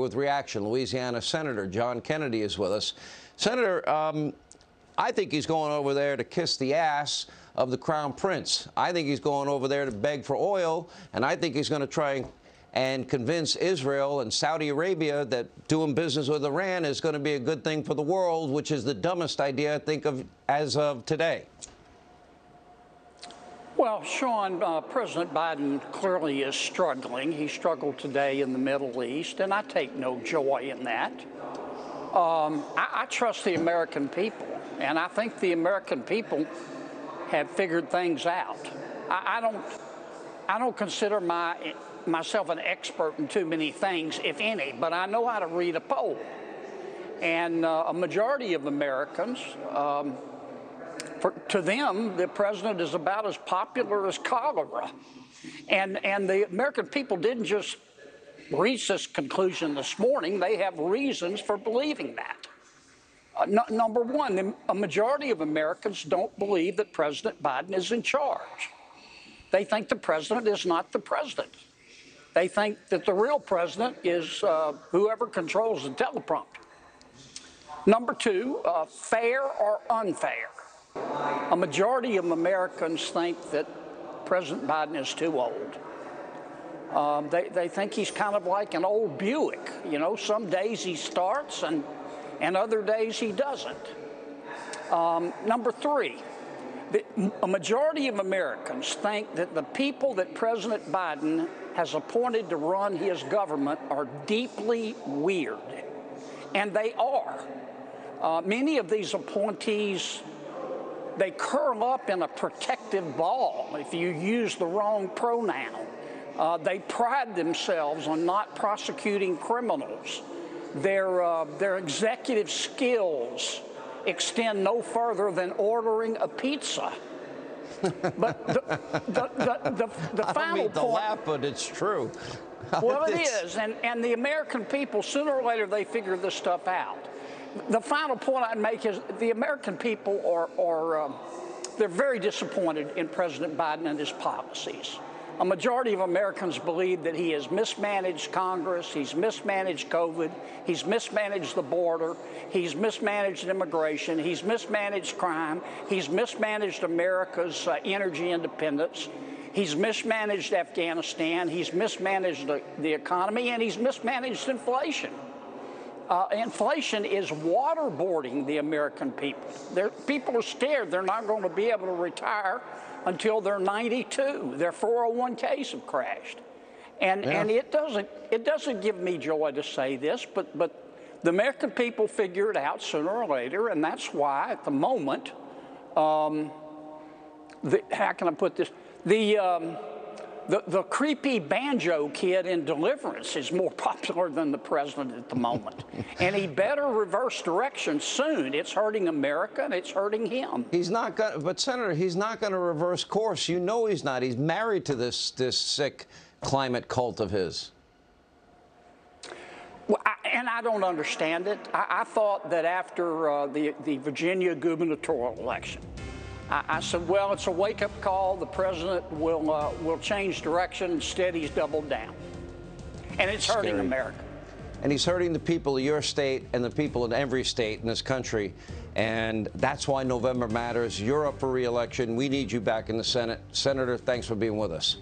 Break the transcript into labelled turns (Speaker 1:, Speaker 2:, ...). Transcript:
Speaker 1: with reaction. Louisiana Senator John Kennedy is with us. Senator, I think he's going over there to kiss the ass of the Crown Prince. I think he's going over there to beg for oil, and I think he's going to try and convince Israel and Saudi Arabia that doing business with Iran is going to be a good thing for the world, which is the dumbest idea I think of as of today.
Speaker 2: Well, Sean, President Biden clearly is struggling. He struggled today in the Middle East, and I take no joy in that. I trust the American people, and I think the American people have figured things out. I don't consider myself an expert in too many things, if any, but I know how to read a poll. And a majority of Americans, to them, the president is about as popular as cholera. And the American people didn't just reach this conclusion this morning. They have reasons for believing that. Number one, a majority of Americans don't believe that President Biden is in charge. They think the president is not the president. They think that the real president is whoever controls the teleprompter. Number two, fair or unfair. A majority of Americans think that President Biden is too old. They think he's kind of like an old Buick. You know, some days he starts and other days he doesn't. Number three, a majority of Americans think that the people that President Biden has appointed to run his government are deeply weird. And they are. Many of these appointees, they curl up in a protective ball if you use the wrong pronoun. They pride themselves on not prosecuting criminals. Their executive skills extend no further than ordering a pizza. But the final point,
Speaker 1: laugh, but it's true.
Speaker 2: Well, it is, and the American people, sooner or later, they figure this stuff out. The final point I'd make is the American people they're very disappointed in President Biden and his policies. A majority of Americans believe that he has mismanaged Congress, he's mismanaged COVID, he's mismanaged the border, he's mismanaged immigration, he's mismanaged crime, he's mismanaged America's energy independence, he's mismanaged Afghanistan, he's mismanaged the economy, and he's mismanaged inflation. Inflation is waterboarding the American people. People are scared they're not going to be able to retire until they're 92. Their 401ks have crashed. And it doesn't give me joy to say this, but the American people figure it out sooner or later, and that's why at the moment, how can I put this? The creepy banjo kid in Deliverance is more popular than the president at the moment. And he better reverse direction soon. It's hurting America, and it's hurting him.
Speaker 1: He's not going, but Senator, he's not going to reverse course. You know he's not. He's married to this sick climate cult of his.
Speaker 2: Well, and I don't understand it. I thought that after the Virginia gubernatorial election, I said, well, it's a wake-up call. The president will change direction. Instead, he's doubled down. And it's hurting America.
Speaker 1: And he's hurting the people of your state and the people in every state in this country. And that's why November matters. You're up for re-election. We need you back in the Senate. Senator, thanks for being with us.